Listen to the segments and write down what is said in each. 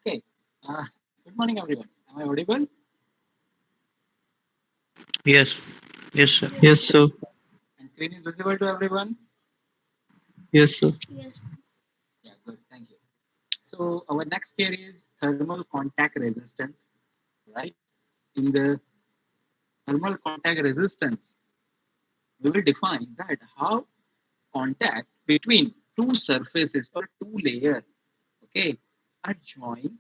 Okay. Good morning, everyone. Am I audible? Yes. Yes, sir. Yes, Yes, sir. sir. And screen is visible to everyone? Yes, sir. Yes. Yeah, good. Thank you. So our next here is thermal contact resistance, right? In the thermal contact resistance, we will define that how contact between two surfaces or two layers, okay, are joined,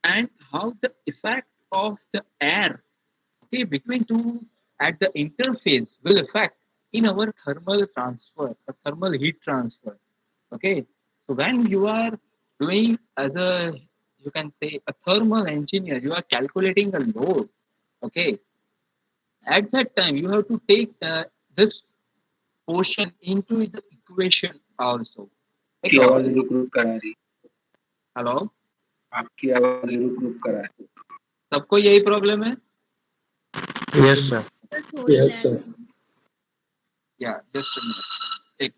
and how the effect of the air, okay, between two at the interface will affect in our thermal transfer, a thermal heat transfer. Okay, so when you are doing as a, you can say, a thermal engineer, you are calculating a load. Okay, at that time you have to take this portion into the equation also. की आवाज Because, रुक रुक कर आ रही hello, आपकी आवाज रुक रुक कर आ रही सबको यही प्रॉब्लम है? Yes, sir. सर थोड़ी Yes, लैग sir. या जस्ट a minute. एक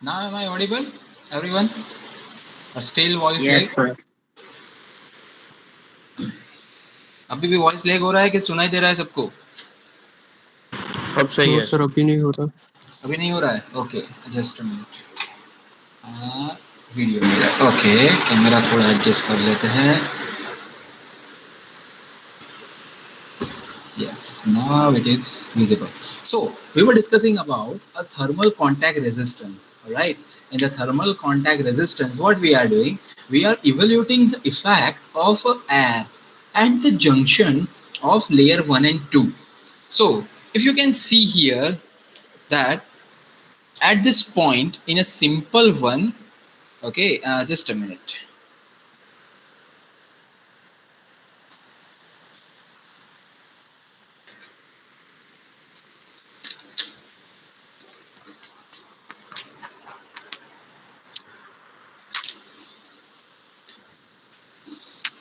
now am I audible, everyone? Or still voice yes lag? Sir अभी भी वॉइस लैग हो रहा है कि सुनाई दे रहा है सबको? अब सही नो है। सर, अभी नहीं हो रहा. अभी नहीं हो रहा है? Okay, just a minute. Video मेरा ओके, कैमरा थोड़ा एडजस्ट कर लेते हैं. Yes, now it is visible. So we were discussing about a thermal contact resistance. All right. In the thermal contact resistance, what we are doing, we are evaluating the effect of air at the junction of layer 1 and 2. So if you can see here that at this point in a simple one, Okay, just a minute.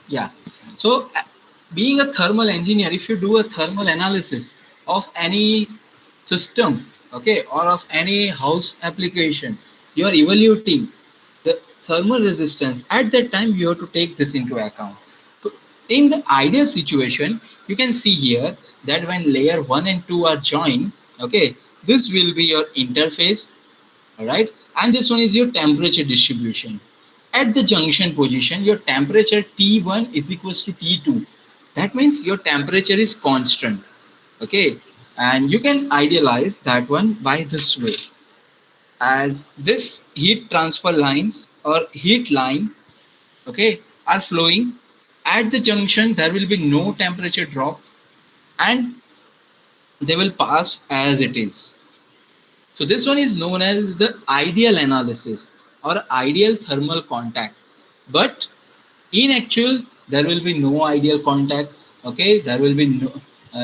Yeah. So, being a thermal engineer, if you do a thermal analysis of any system, okay, or of any house application, you are evaluating the thermal resistance. At that time, you have to take this into account. So, in the ideal situation, you can see here that when layer 1 and 2 are joined, okay, this will be your interface, all right, and this one is your temperature distribution. At the junction position, your temperature T1 is equals to T2. That means your temperature is constant, okay, and you can idealize that one by this way. As this heat transfer lines or heat line, okay, are flowing at the junction, there will be no temperature drop and they will pass as it is. So this one is known as the ideal analysis or ideal thermal contact. But in actual, there will be no ideal contact. Okay, there will be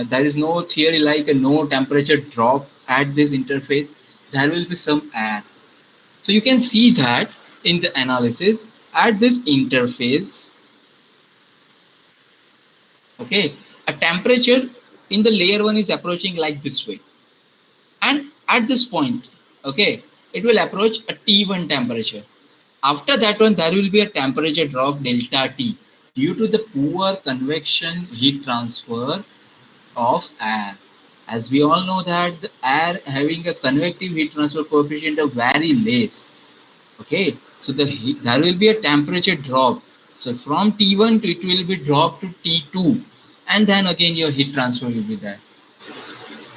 there is no theory like a no temperature drop at this interface. There will be some air. So you can see that in the analysis at this interface, okay, a temperature in the layer 1 is approaching like this way. And at this point, okay, it will approach a T1 temperature. After that one, there will be a temperature drop delta T due to the poor convection heat transfer of air. As we all know that the air having a convective heat transfer coefficient of very less. Okay, so there will be a temperature drop. So from T1 to it will be dropped to T2, and then again your heat transfer will be there.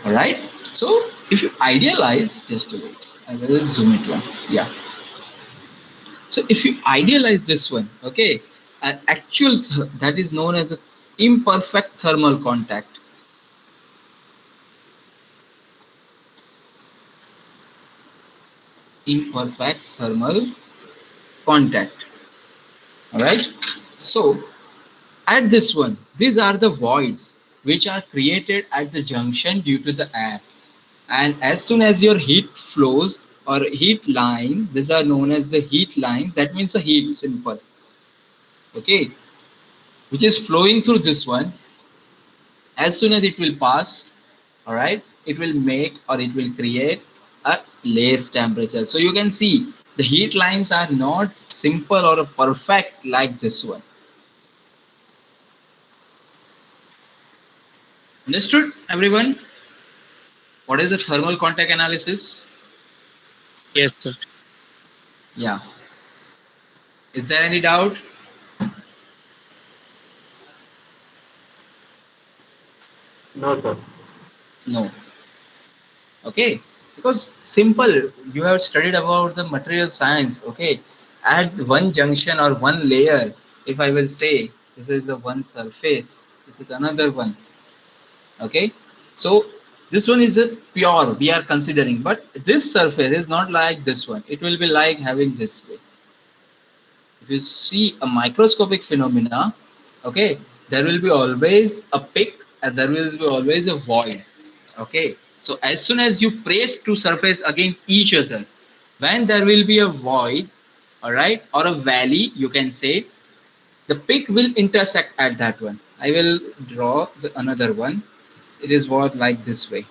All right. So if you idealize, just a wait, I will zoom it one. Yeah. So if you idealize this one, okay, an actual that is known as a imperfect thermal contact. Imperfect thermal contact. All right. So at this one, these are the voids which are created at the junction due to the air. And as soon as your heat flows or heat lines, these are known as the heat lines. That means the heat simple. Okay, which is flowing through this one. As soon as it will pass, all right, it will make or it will create a less temperature. So you can see the heat lines are not simple or perfect like this one. Understood, everyone? What is the thermal contact analysis? Yes, sir. Yeah. Is there any doubt? No, sir. No. Okay, because simple, you have studied about the material science. Okay, at one junction or one layer, if I will say this is the one surface, this is another one. Okay, so this one is a pure we are considering, but this surface is not like this one. It will be like having this way. If you see a microscopic phenomena, okay, there will be always a peak and there will be always a void. Okay, so as soon as you press two surface against each other, when there will be a void, all right, or a valley, you can say, the peak will intersect at that one. I will draw another one. It is what like this way.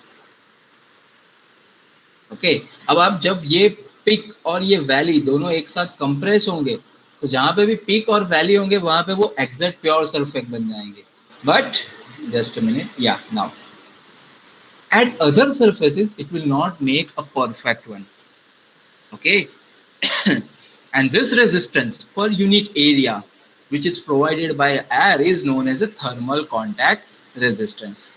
Okay, अब आप जब ये pick और ये valley दोनों एक साथ compress होंगे, तो जहां पे भी पिक और वैली होंगे वहां पे वो एग्जैक्ट प्योर सरफेस बन जाएंगे. बट जस्ट अ मिनट, या now at other surfaces it will not make a perfect one. Okay. And this resistance per unit area which is provided by air is known as a thermal contact resistance.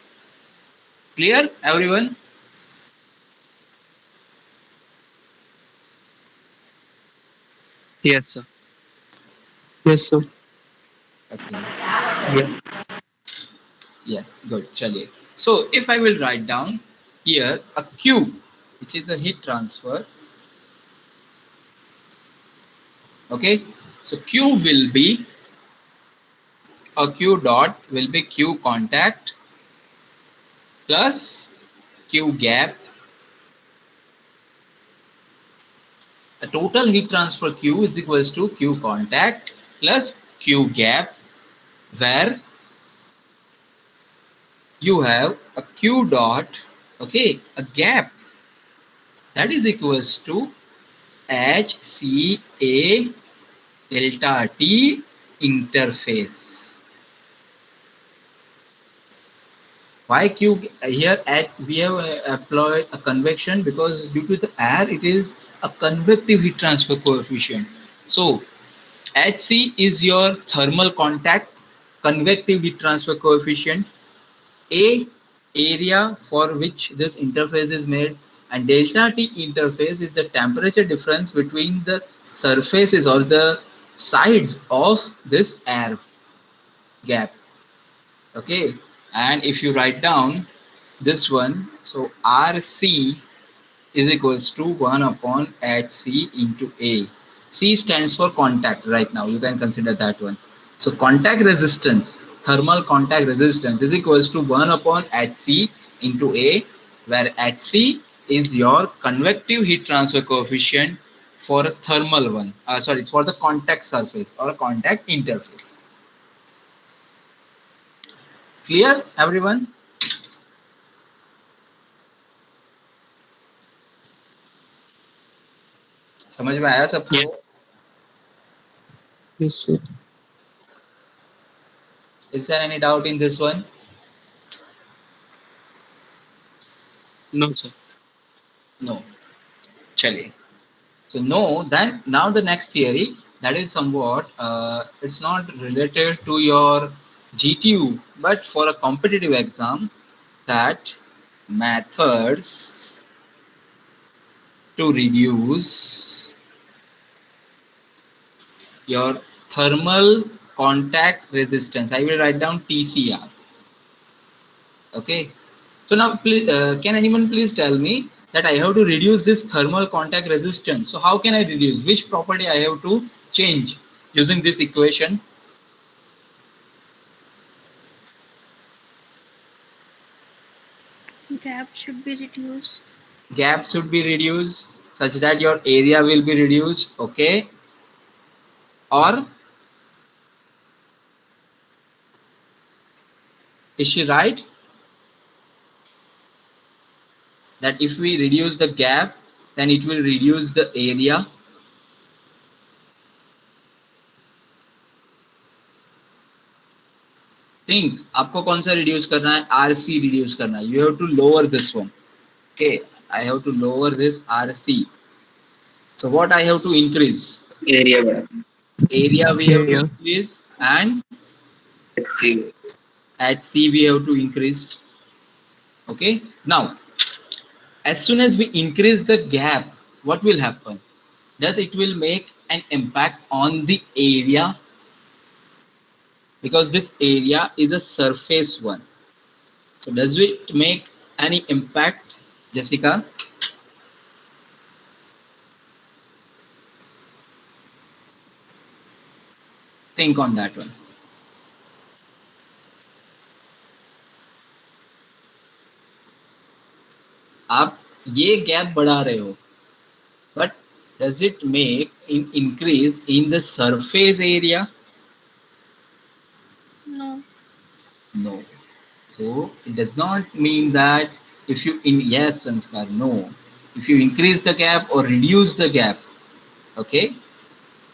Clear, everyone? Yes, sir. Yes, sir. Okay. Yeah. Yes, good. Chaliye. So if I will write down here a Q, which is a heat transfer, Okay, so Q will be, or Q dot will be Q contact plus Q gap. A total heat transfer Q is equals to Q contact plus Q gap, where you have a Q dot, okay, a gap, that is equals to HCA delta T interface. Why Q here? We have employed a convection because due to the air it is a convective heat transfer coefficient. So HC is your thermal contact convective heat transfer coefficient, A area for which this interface is made, and delta T interface is the temperature difference between the surfaces or the sides of this air gap. Okay, and if you write down this one, so RC is equals to 1 upon HC into A. C stands for contact right now, you can consider that one. So contact resistance, thermal contact resistance is equals to 1 upon HC into A, where HC is your convective heat transfer coefficient for a thermal one, sorry, for the contact surface or contact interface. Clear everyone? समझ में आया सबको? Yes, sir. Is there any doubt in this one? No, sir. No. Chaliye. So no, then now the next theory, that is somewhat, it's not related to your GTU, but for a competitive exam, that methods to reduce your thermal contact resistance. I will write down TCR. Okay. So now, please, can anyone please tell me that I have to reduce this thermal contact resistance? So how can I reduce? Which property I have to change using this equation? Gap should be reduced. Gap should be reduced such that your area will be reduced. Okay. Or is she right? That if we reduce the gap, then it will reduce the area. Think, आपको कौन सा reduce करना है? RC reduce करना है. You have to lower this one. Okay, I have to lower this RC. So what I have to increase? Area बढ़ा. Area we have to Area. increase, and HC. HC we have to increase. Okay, now as soon as we increase the gap, what will happen? Does it will make an impact on the area? Because this area is a surface one. So does it make any impact, Jessica? Think on that one. आप ये gap बढ़ा रहे हो, but does it make an increase in the surface area? No. No. So it does not mean that if you yes, Sanskar, no. If you increase the gap or reduce the gap, okay,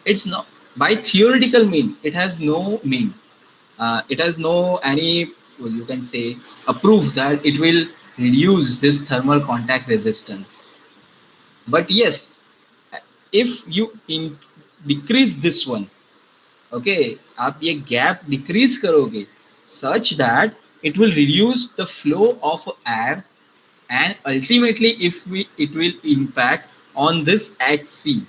it's not by theoretical mean. It has no mean. It has no any, well, you can say, a proof that it will reduce this thermal contact resistance. But yes, if you decrease this one, okay, आप ये gap decrease करोगे such that it will reduce the flow of air, and ultimately it will impact on this HC.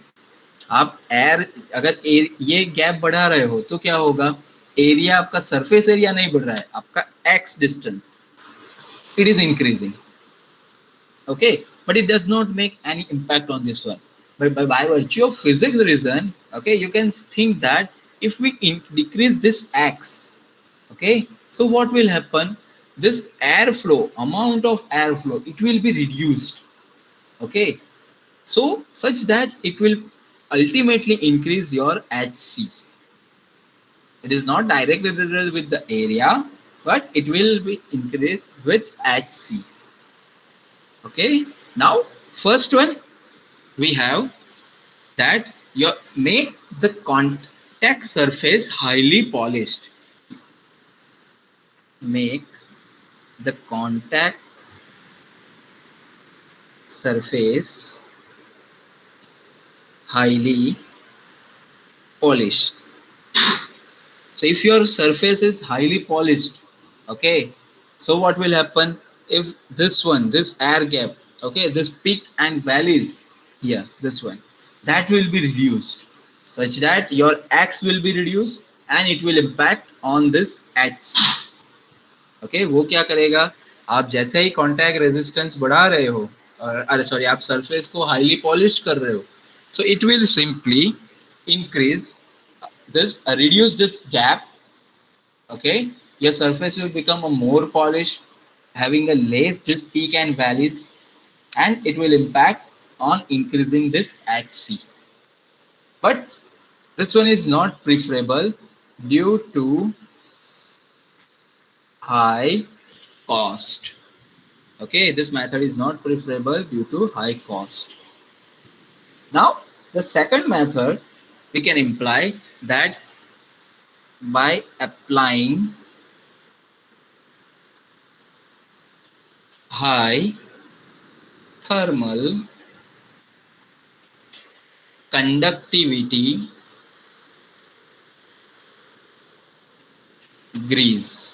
आप air अगर ये gap बढ़ा रहे हो तो क्या होगा? एरिया आपका सरफेस एरिया नहीं बढ़ रहा है, आपका x distance it is increasing. Okay, but it does not make any impact on this one. But by virtue of physics reason, okay, you can think that if we decrease this x, okay, so what will happen? This airflow, amount of airflow, it will be reduced, okay, so such that it will ultimately increase your HC. It is not directly related with the area, but it will be increased with HC. Okay, now first one we have that you make the contact surface highly polished. Make the contact surface highly polished. So if your surface is highly polished, okay, so what will happen if this one, this air gap, okay, this peak and valleys here, this one, that will be reduced such that your x will be reduced and it will impact on this h. Okay, वो क्या करेगा, आप जैसे ही contact resistance बढ़ा रहे हो, और अरे सॉरी, आप सरफेस को हाईली पॉलिश कर रहे हो, so it will simply increase this, reduce this gap. Okay, your surface will become a more polished, having a less this peak and valleys, and it will impact on increasing this HC. But this one is not preferable due to high cost. Okay, this method is not preferable due to high cost. Now the second method we can imply that by applying high thermal conductivity grease.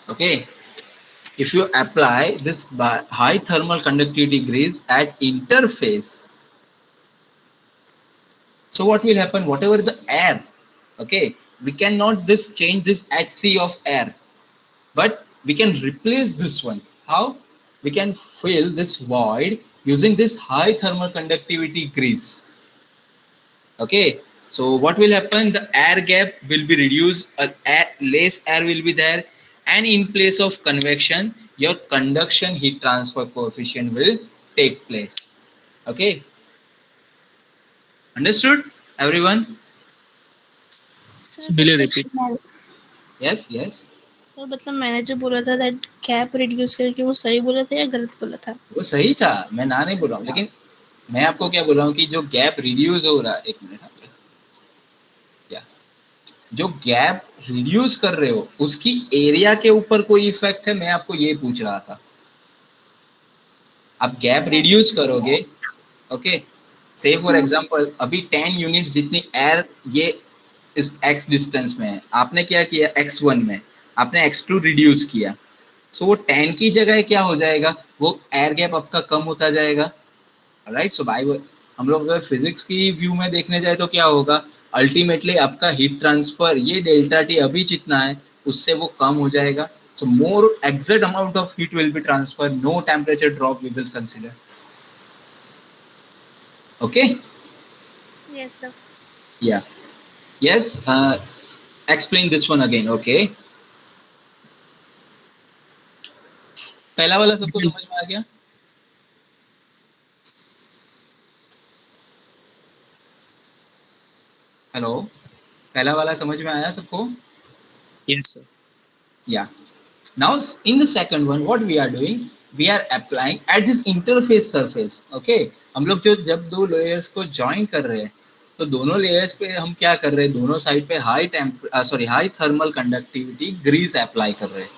Okay, if you apply this high thermal conductivity grease at interface, so what will happen? Whatever the air, okay, we cannot just change this HC of air, but we can replace this one. How? We can fill this void using this high thermal conductivity grease. Okay, so what will happen? The air gap will be reduced, less air will be there, and in place of convection, your conduction heat transfer coefficient will take place. Okay, understood everyone? Sir Will you repeat? Yes, yes. Sir मतलब मैंने जो बोला था that cap reduce करके, वो सही बोला था या गलत बोला था? वो सही था, मैं ना नहीं बोल रहा हूँ, लेकिन मैं आपको क्या बोल रहा हूँ कि जो गैप रिड्यूस हो रहा है, एक मिनट, क्या जो गैप रिड्यूस कर रहे हो उसकी एरिया के ऊपर कोई इफेक्ट है, मैं आपको ये पूछ रहा था. आप गैप रिड्यूस करोगे, ओके, से फॉर एग्जांपल अभी 10 यूनिट जितनी एयर ये इस x डिस्टेंस में है, आपने क्या किया, x1 में आपने x2 रिड्यूस किया, सो वो 10 की जगह क्या हो जाएगा, वो एयर गैप आपका कम होता जाएगा. राइट, सो बाय हम लोग अगर फिजिक्स की व्यू में देखने जाए तो क्या होगा, अल्टीमेटली आपका हीट ट्रांसफर ये डेल्टा टी अभी जितना है उससे वो कम हो जाएगा. So more exact amount of heat will be transfer, no temperature drop we will consider. Okay, yes sir. या yes, explain this one again. Okay, पहला वाला सबको समझ में आ गया? हेलो, पहला वाला समझ में आया सबको? Yes, sir. Yeah. Now in the second one, what we are doing, we are applying at this interface surface. Okay, हम लोग जो जब दो लेयर्स को ज्वाइन कर रहे हैं तो दोनों लेयर्स पे हम क्या कर रहे हैं, दोनों साइड पे high thermal conductivity grease apply कर रहे हैं.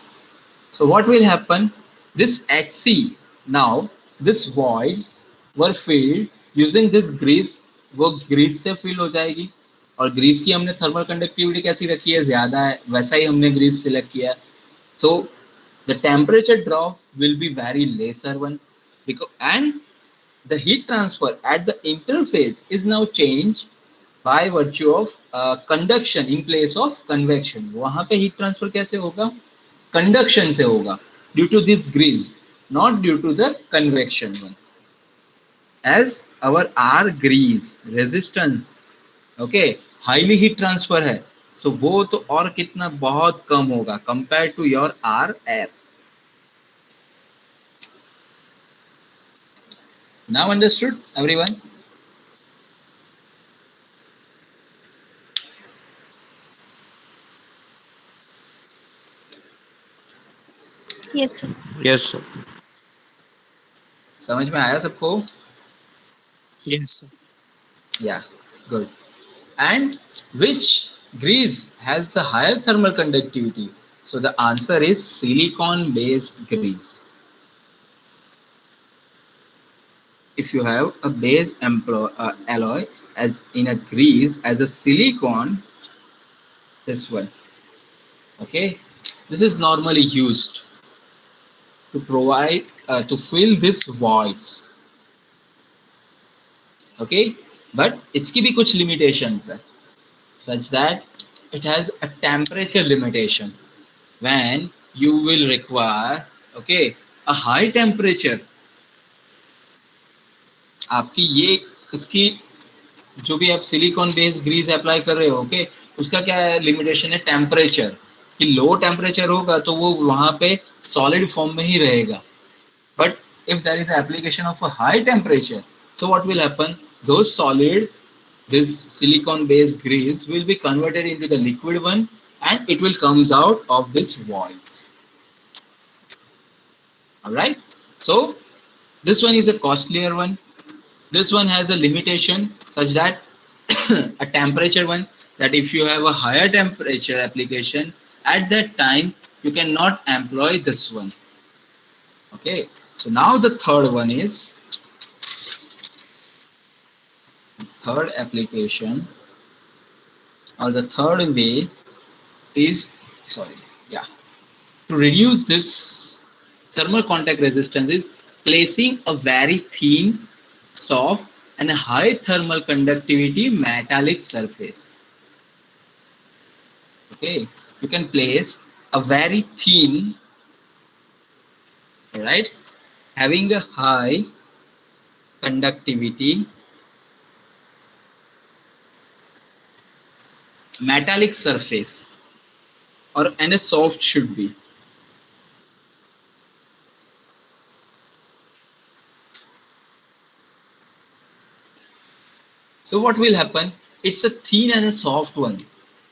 So what will happen? This HC, now this voids were filled using this grease, वो ग्रीस से फिल हो जाएगी, और ग्रीस की हमने थर्मल कंडक्टिविटी कैसी रखी है, ज्यादा है, वैसा ही हमने ग्रीस सिलेक्ट किया. So the temperature drop will be very lesser one, because and the heat transfer at the interface is now changed by virtue of conduction in place of convection. वहाँ पे heat transfer कैसे होगा, conduction से होगा, due to this grease, not due to the convection one. as our R grease resistance, okay, highly heat transfer है, so वो तो और कितना बहुत कम होगा compared to your R air. Now understood everyone? Yes, sir. Yes, sir. समझ में आया सबको? Yes, sir. Yeah, good. And which grease has the higher thermal conductivity? So the answer is silicon based grease. If you have a base alloy as in a grease as a silicon, this one, okay, this is normally used to provide to fill this voids, okay, but इसकी भी कुछ limitations है, such that it has a temperature limitation when you will require, okay, a high temperature. आपकी ये इसकी जो भी आप सिलिकॉन बेस्ड ग्रीस अप्लाई कर रहे हो, ओके, उसका क्या है लिमिटेशन है, टेम्परेचर, कि लो टेम्परेचर होगा तो वो वहां पे सॉलिड फॉर्म में ही रहेगा, but if there is application of a high temperature, so what will happen, those solid, this silicon based grease will be converted into the liquid one and it will comes out of this voids. All right, so this one is a costlier one. This one has a limitation such that a temperature one, that if you have a higher temperature application at that time you cannot employ this one. Okay, so now the third one is third application or the third way is, sorry, yeah, to reduce this thermal contact resistance is placing a very thin, soft and a high thermal conductivity metallic surface. Okay, you can place a very thin, right, having a high conductivity metallic surface, or and a soft should be. So what will happen? It's a thin and a soft one,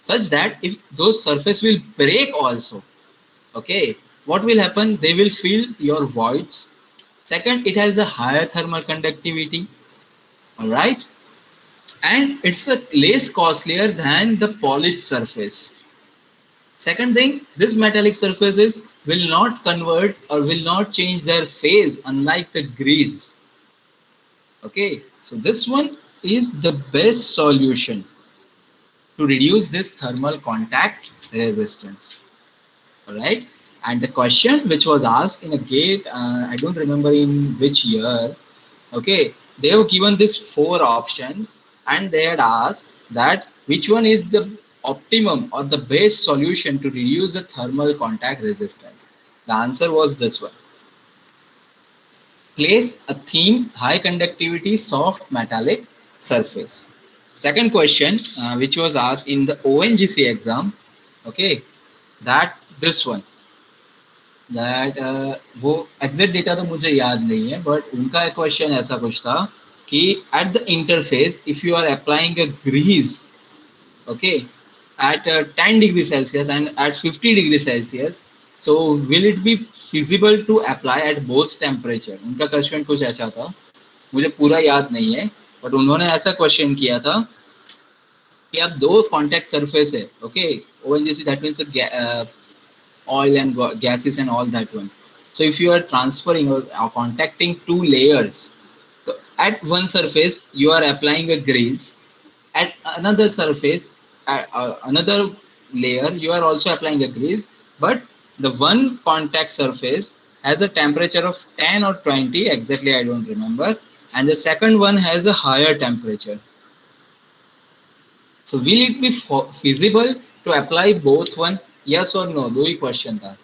such that if those surface will break also, okay, what will happen? They will fill your voids. Second, it has a higher thermal conductivity, all right, and it's a less costlier than the polished surface. Second thing, this metallic surfaces will not convert or will not change their phase, unlike the grease. Okay, so this one is the best solution to reduce this thermal contact resistance. All right, and the question which was asked in a gate, I don't remember in which year, okay, they have given this 4 options and they had asked that which one is the optimum or the best solution to reduce the thermal contact resistance. The answer was this one. Place a thin, high conductivity, soft metallic surface. Second question, which was asked in the ONGC exam, okay, that this one, that वो exact data तो मुझे याद नहीं है, but उनका question ऐसा कुछ था कि at the interface if you are applying a grease, okay, at 10 degrees Celsius and at 50 degrees Celsius, so will it be feasible to apply at both temperature? उनका क्वेश्चन कुछ ऐसा था, मुझे पूरा याद नहीं है, बट उन्होंने ऐसा क्वेश्चन किया था कि अब 2 कॉन्टैक्ट सरफेस है, okay, ONGC that means oil and gases and all that one. So if you are transferring or contacting 2 layers, so at one surface you are applying a grease, at another surface, another layer you are also applying a grease, but the one contact surface has a temperature of 10 or 20, exactly I don't remember, and the second one has a higher temperature. So will it be feasible to apply both one? Yes or no? दो ही question था.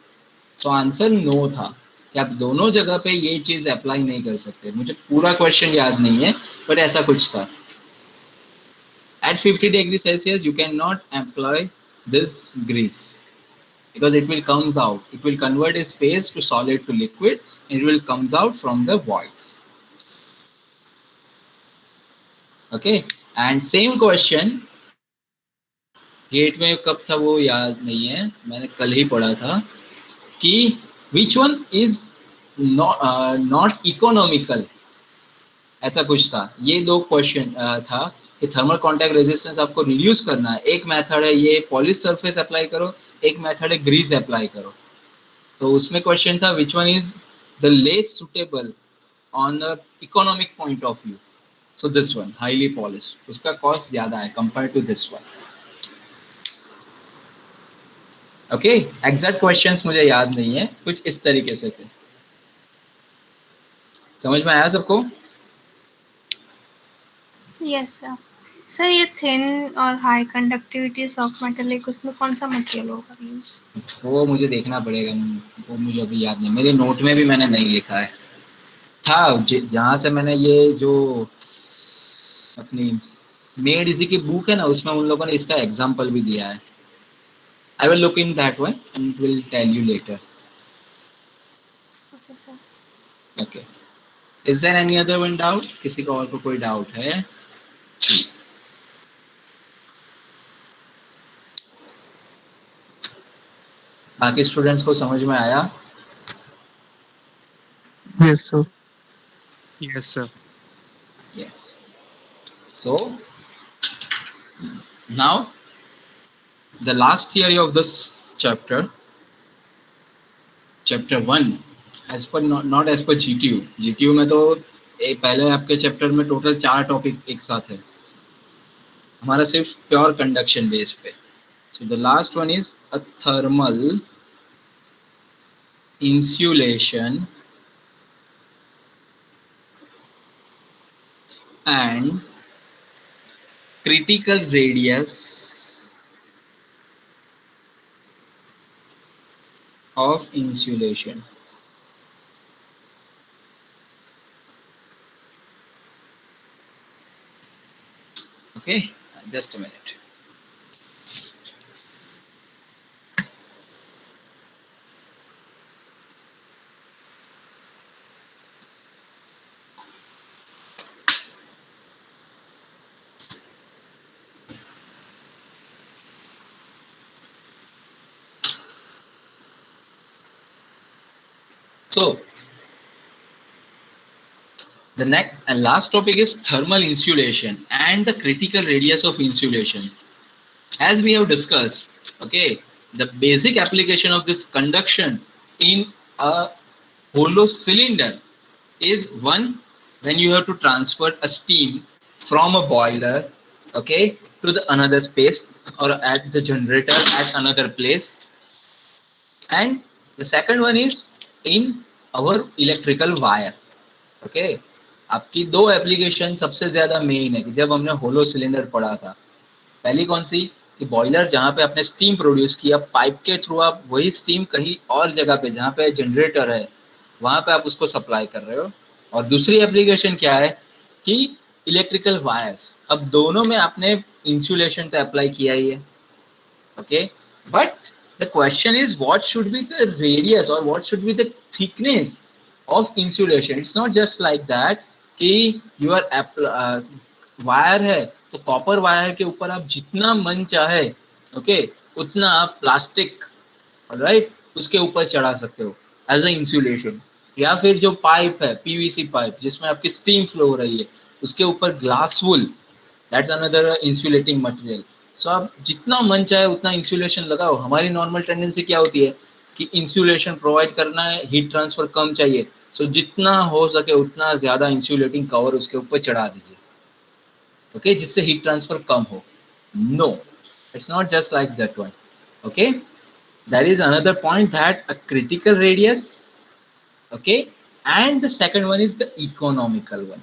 So answer no था. कि आप दोनों जगह पे ये चीज अप्लाई नहीं कर सकते। मुझे पूरा क्वेश्चन याद नहीं है, बट ऐसा कुछ था। At 50 degrees Celsius, you cannot employ this grease because it will comes out. It will convert its phase to solid to liquid, and it will comes out from the voids. Okay, and same question. GATE में कब था वो याद नहीं है, मैंने कल ही पढ़ा था कि which one is not economical, ऐसा कुछ था। ये दो क्वेश्चन था कि थर्मल कॉन्टैक्ट रेजिस्टेंस आपको रिड्यूस करना है। एक मेथड है ये पॉलिश सरफेस अप्लाई करो, एक मेथड है ग्रीस अप्लाई करो। तो उसमें क्वेश्चन था which one is the less suitable on the economic point of view. So this one highly polish, उसका कॉस्ट ज्यादा है compare to this one. Okay, exact questions मुझे याद नहीं है, कुछ इस तरीके से थे। समझ में आया सबको? Yes sir. सर ये थिन और हाई कंडक्टिविटी सॉफ्ट मेटलिक, उसमें कौन सा मटेरियल होगा यूज? वो मुझे देखना पड़ेगा, वो मुझे अभी याद नहीं, मेरे नोट में भी मैंने नहीं लिखा है। था जहाँ से मैंने ये जो अपनी मेड इजी की बुक है ना, उसमें उन लोगों ने इसका एग्जाम्पल भी दिया है। I will look in that one and will tell you later. Okay sir. Okay, is there any other one doubt? किसी को और को कोई डाउट है? बाकी स्टूडेंट्स को समझ में आया? Yes, sir. Yes, sir. Yes. So now the last theory of this chapter, chapter 1, as per not as per GTU. GTU में तो पहले आपके चैप्टर में टोटल 4 टॉपिक एक साथ है, हमारा सिर्फ प्योर कंडक्शन बेस पे। So the last one is a thermal insulation and critical radius of insulation. Okay, just a minute. So the next and last topic is thermal insulation and the critical radius of insulation. As we have discussed, okay, the basic application of this conduction in a hollow cylinder is one, when you have to transfer a steam from a boiler, okay, to the another space or at the generator at another place. And the second one is in our electrical wire. Okay, आपकी दो application सबसे ज्यादा main है कि जब हमने hollow cylinder पढ़ा था। पहली कौन सी कि बॉयलर, जहाँ पे आपने स्टीम प्रोड्यूस किया पाइप के थ्रू, आप वही स्टीम कहीं और जगह पे जहाँ पे जनरेटर है वहाँ पे आप उसको सप्लाई कर रहे हो। और दूसरी एप्लीकेशन क्या है कि इलेक्ट्रिकल वायर्स। अब दोनों में आपने इंसुलेशन तो अप्लाई किया ही है, okay, but the question is what should be the radius or what should be the thickness of insulation. It's not just like that कि your वायर है तो कॉपर वायर के ऊपर आप जितना मन चाहे ओके उतना आप प्लास्टिक राइट उसके ऊपर चढ़ा सकते हो एज अ इंसुलेशन। या फिर जो पाइप है पीवीसी पाइप जिसमें आपकी स्टीम फ्लो हो रही है उसके ऊपर glass wool, that's another insulating material. So आप जितना मन चाहे उतना इंसुलेशन लगाओ। हमारी नॉर्मल टेंडेंसी क्या होती है कि इंसुलेशन प्रोवाइड करना है, हीट ट्रांसफर कम चाहिए, सो जितना हो सके उतना ज्यादा इंसुलेटिंग कवर उसके ऊपर चढ़ा दीजिए, ओके, जिससे हीट ट्रांसफर कम हो। No, it's not just like that one, okay. That is another point that a critical radius, okay, and the second one is the economical one.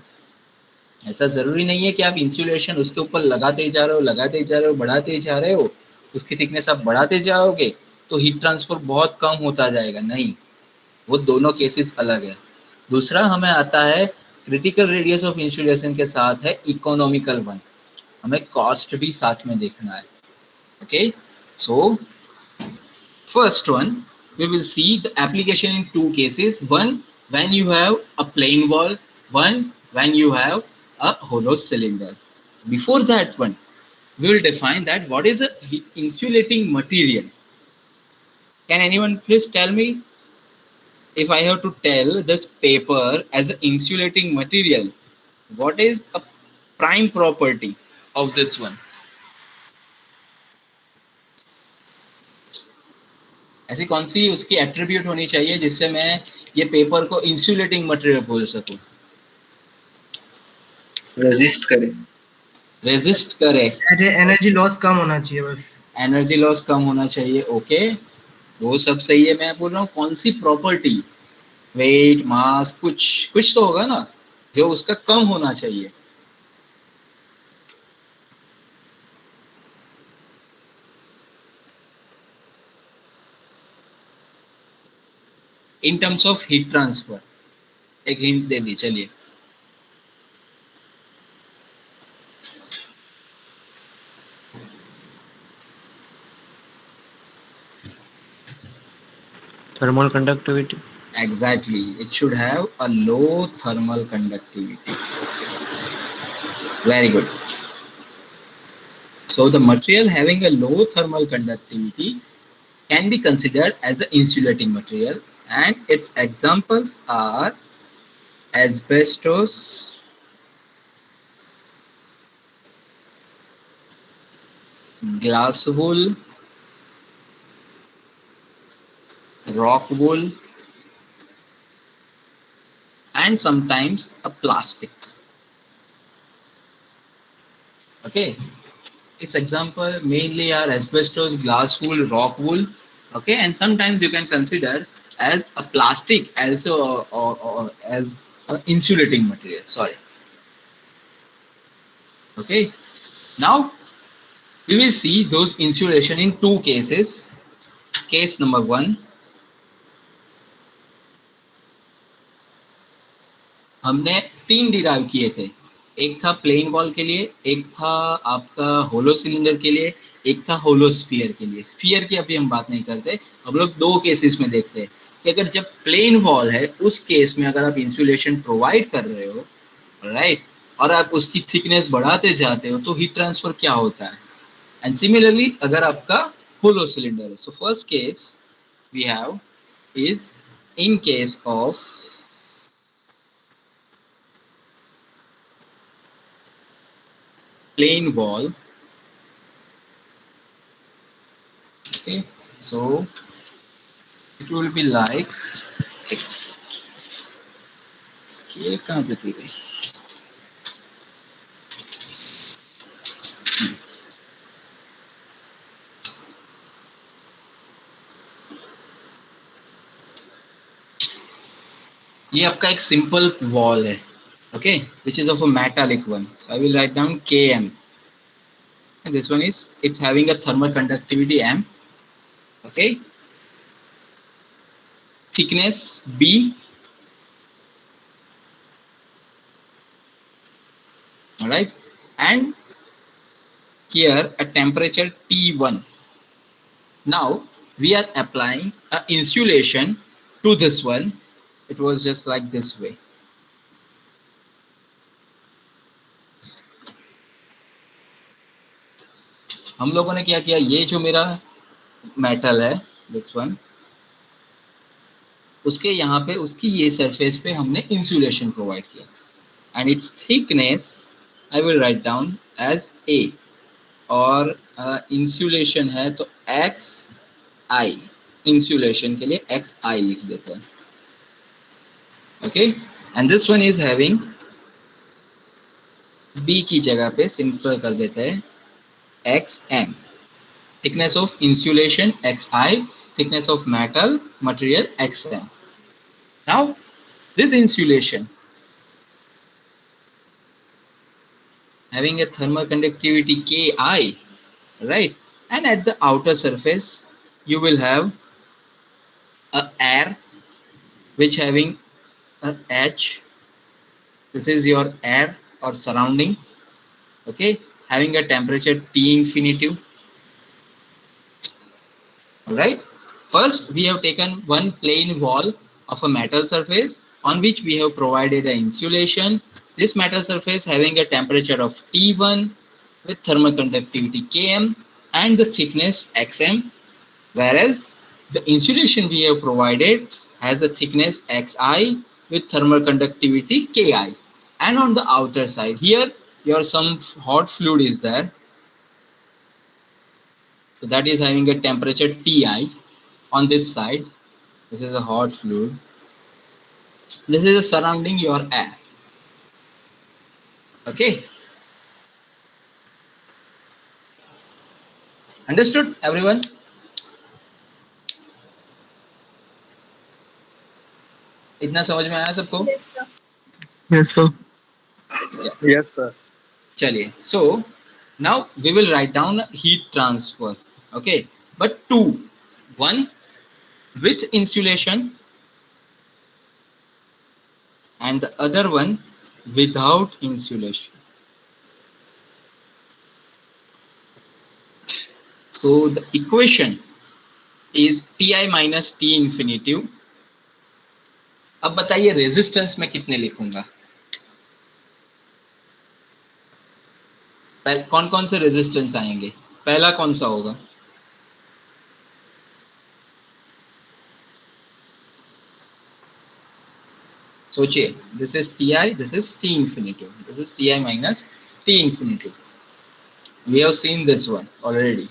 ऐसा जरूरी नहीं है कि आप इंसुलेशन उसके ऊपर लगाते ही जा रहे हो, लगाते ही जा रहे हो, बढ़ाते ही जा रहे हो, उसकी थिकनेस आप बढ़ाते जाओगे तो हीट ट्रांसफर बहुत कम होता जाएगा। नहीं, वो दोनों केसेस अलग है। दूसरा हमें आता है क्रिटिकल रेडियस ऑफ इंसुलेशन के साथ है इकोनॉमिकल वन, हमें कॉस्ट भी साथ में देखना है। Okay, so first one we will see the application in two cases, one when you have a plain wall, one when you have a hollow cylinder. Before that one we will define that what is a insulating material. Can anyone please tell me, if I have to tell this paper as an insulating material, what is a prime property of this one? ऐसी कौन सी उसकी attribute होनी चाहिए जिससे मैं ये paper को insulating material बोल सकूं? रेजिस्ट करे, रेजिस्ट करे, एनर्जी लॉस कम होना चाहिए बस। एनर्जी लॉस कम होना चाहिए। ओके, वो सब सही है। मैं बोल रहा हूँ कौन सी प्रॉपर्टी, वेट, मास, कुछ कुछ तो होगा ना जो उसका कम होना चाहिए। In terms of heat transfer एक हिंट दे दी, चलिए। Thermal conductivity. Exactly, it should have a low thermal conductivity. Very good. So the material having a low thermal conductivity can be considered as an insulating material, and its examples are asbestos, glass wool, rock wool, and sometimes a plastic. Okay, its example mainly are asbestos, glass wool, rock wool. Okay, and sometimes you can consider as a plastic also, or as an insulating material. Sorry. Okay, now we will see those insulation in two cases. Case number one, हमने तीन derive किए थे, एक था plane wall के लिए, एक था आपका होलो सिलेंडर के लिए, एक था होलो स्फीयर के लिए। स्फीयर की अभी हम बात नहीं करते, हम लोग दो केसेस में देखते हैं कि अगर जब प्लेन वॉल है उस केस में अगर आप इंसुलेशन प्रोवाइड कर रहे हो, राइट, और आप उसकी थिकनेस बढ़ाते जाते हो तो हीट ट्रांसफर क्या होता है। एंड सिमिलरली अगर आपका होलो सिलेंडर है, so first case we have is in case of plain wall. Okay, so it will be like, scale कहाँ चली गई? ये आपका एक सिंपल वॉल है, okay, which is of a metallic one. So I will write down Km, and this one is, it's having a thermal conductivity M. Okay, thickness B, all right, and here a temperature T1. Now we are applying a insulation to this one. It was just like this way. हम लोगों ने क्या किया, ये जो मेरा metal है this one, उसके यहाँ पे उसकी ये सरफेस पे हमने इंसुलेशन प्रोवाइड किया, and its thickness I will write down as A, और इंसुलेशन है तो एक्स आई, इंसुलेशन के लिए एक्स आई लिख देते हैं। Okay, and this one is having, B की जगह पे सिंपल कर देते हैं XM, thickness of insulation XI, thickness of metal material XM. Now this insulation having a thermal conductivity Ki, right, and at the outer surface you will have a air, which having a H. This is your air or surrounding. Okay, having a temperature T infinitive. All right. First, we have taken one plain wall of a metal surface on which we have provided an insulation. This metal surface having a temperature of T1 with thermal conductivity Km and the thickness Xm, whereas the insulation we have provided has a thickness Xi with thermal conductivity Ki. And on the outer side here, your some hot fluid is there. So that is having a temperature Ti. On this side, this is a hot fluid. This is a surrounding your air. Okay. Understood, everyone? इतना समझ में आया सबको? Yes, sir. Yes, sir. Yes, sir. चलिए. So now we will write down heat transfer. Okay, but two, one with insulation and the other one without insulation. So the equation is Ti minus T infinitive. अब बताइए resistance में कितने लिखूंगा? कौन कौन से resistance आएंगे? पहला कौन सा होगा? सोचिए. This is Ti, this is T infinitive, this is Ti minus T infinitive. We have seen this one already.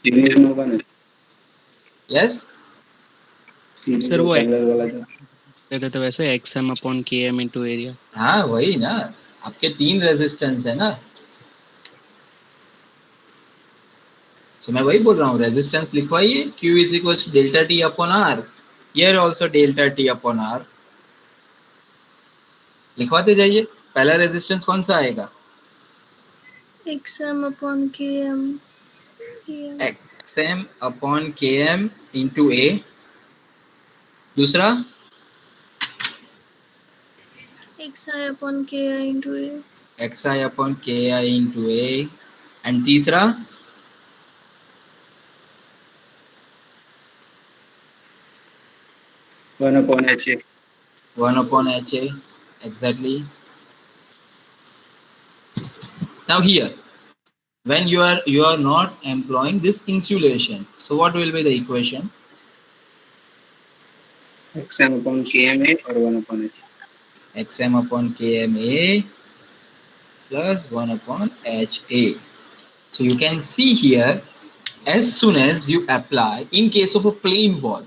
English में होगा ना Yes? Sir, वो कलर वाला जो कहते थे वैसे XM upon KM into area. हाँ वही ना. आपके तीन रेजिस्टेंस है ना. तो मैं वही बोल रहा हूँ, resistance लिखवाइए. Q is equals to delta T upon R. Here also delta T upon R. लिखवाते जाइए. पहला रेजिस्टेंस कौन सा आएगा? XM upon KM. XM upon KM into A. दूसरा XI upon KI into A. XI upon KI into A. And तीसरा one upon H 1 upon HA. Exactly. Now here, when you are not employing this insulation, so what will be the equation? XM upon KMA और one upon H. XM upon KMA plus 1 upon HA. So you can see here, as soon as you apply, in case of a plain wall,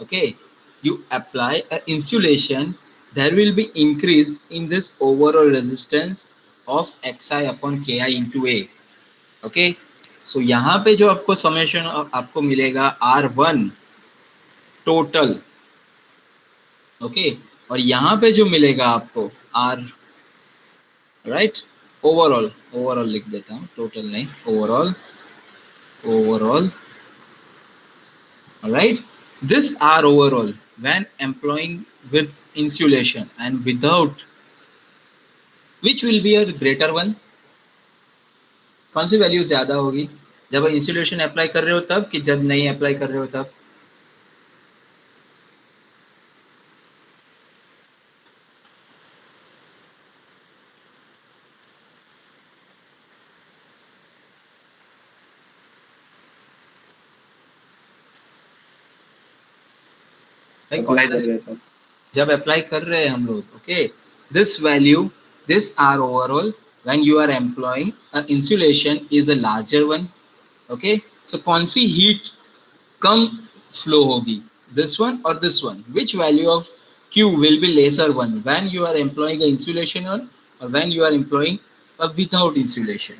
okay, you apply an insulation, there will be increase in this overall resistance of Xi upon Ki into A. Okay, so यहाँ पे जो आपको summation आपको मिलेगा R1 total, okay, और यहाँ पे जो मिलेगा आपको R, right, overall लिख देता हूँ, total नहीं, overall, all right. This R overall when employing with insulation and without, which will be a greater one? कौन सी वैल्यू ज्यादा होगी? जब इंसुलेशन अप्लाई कर रहे हो तब कि जब नहीं अप्लाई कर रहे हो तब? जब अप्लाई कर रहे हैं हम लोग, okay, this value, this R overall when you are employing an insulation is a larger one, okay, so कौन सी heat कम flow होगी, this one or this one? Which value of Q will be lesser one when you are employing an insulation on or when you are employing a without insulation?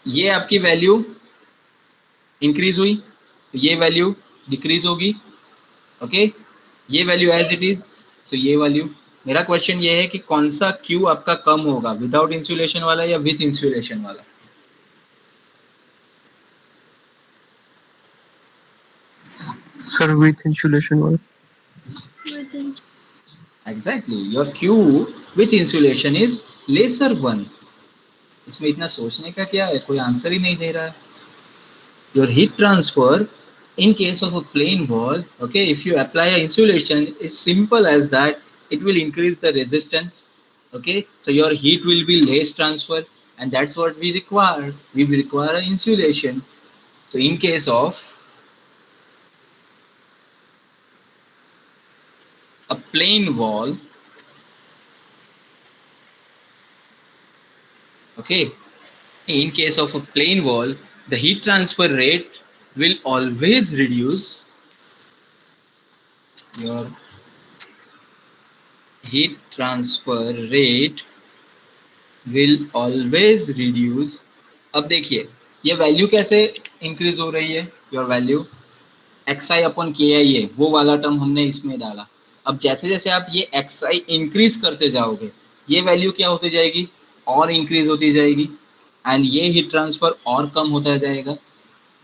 ये आपकी value increase हुई, ये value decrease होगी, okay ये value as it is. सो ये value मेरा question ये है कि कौन सा Q आपका कम होगा, विदाउट इंसुलेशन वाला या विथ इंसुलेशन वाला. Sir, with insulation one. Exactly, your Q with insulation is lesser one. इसमें इतना सोचने का क्या है, कोई आंसर ही नहीं दे रहा है. Your heat transfer in case of a plain wall, okay, if you apply a insulation, it's simple as that. It will increase the resistance, okay, so your heat will be less transfer, and that's what we require. We require an insulation. So in case of a plain wall, okay, in case of a plain wall, the heat transfer rate will always reduce. Your heat transfer rate will always reduce. अब देखिए ये value कैसे increase हो रही है. Your value xi upon ki है, वो वाला टर्म हमने इसमें डाला. अब जैसे जैसे आप ये xi इंक्रीज करते जाओगे, ये वैल्यू क्या होती जाएगी, और इंक्रीज होती जाएगी, एंड ये हीट ट्रांसफर और कम होता जाएगा.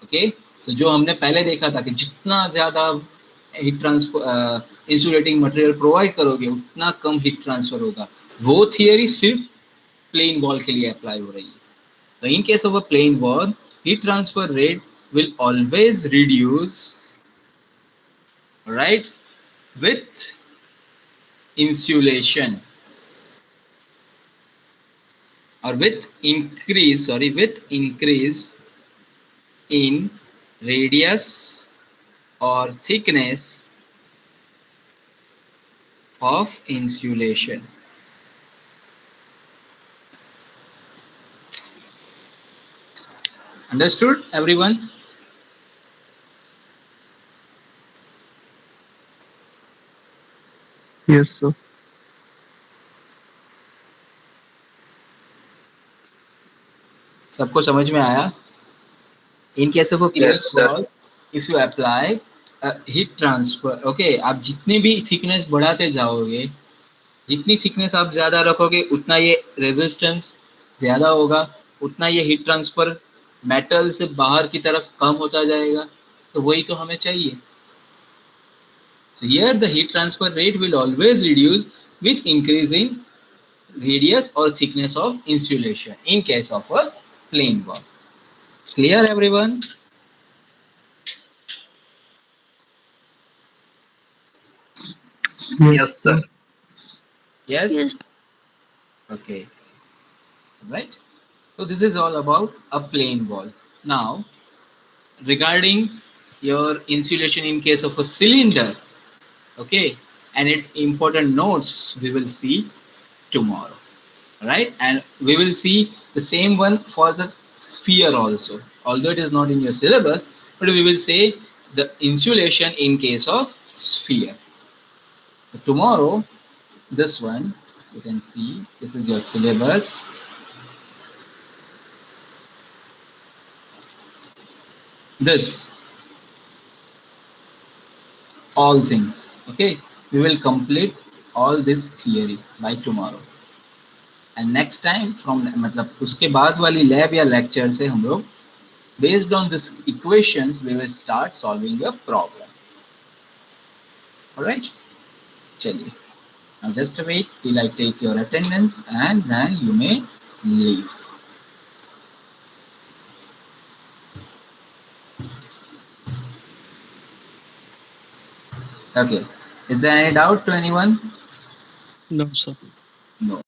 ओके तो जो हमने पहले देखा था कि जितना ज्यादा heat transfer insulating material provide करोगे उतना कम हीट ट्रांसफर होगा, वो थियरी सिर्फ प्लेन वॉल के लिए अप्लाई हो रही है. तो in case of a plain wall, heat transfer rate will always reduce, right, with insulation, or with increase in radius or thickness of insulation. Understood, everyone? Yes, sir. सबको समझ में आया? In case of a plate Yes, sir. wall, if you apply a heat transfer, okay, आप जितनी भी thickness बढ़ाते जाओगे, जितनी थिकनेस आप ज्यादा रखोगे उतना ये रेजिस्टेंस ज्यादा होगा, उतना ये हीट ट्रांसफर मेटल से बाहर की तरफ कम होता जाएगा. तो वही तो हमें चाहिए. So here the heat transfer rate will always reduce with increasing radius or thickness of insulation in case of a plain wall. Clear, everyone? Yes, sir. Yes? Yes. Okay. Right? So this is all about a plain wall. Now, regarding your insulation in case of a cylinder, okay, and its important notes we will see tomorrow, right? And we will see the same one for the sphere also, although it is not in your syllabus, but we will say the insulation in case of sphere. So tomorrow, this one you can see, this is your syllabus. This all things, okay, we will complete all this theory by tomorrow, and next time from मतलब उसके बाद वाली lab या lecture से हम लोग based on this equations we will start solving the problem. All right, चलिए, now just wait till I take your attendance and then you may leave. Okay, is there any doubt to anyone? No, sir. No.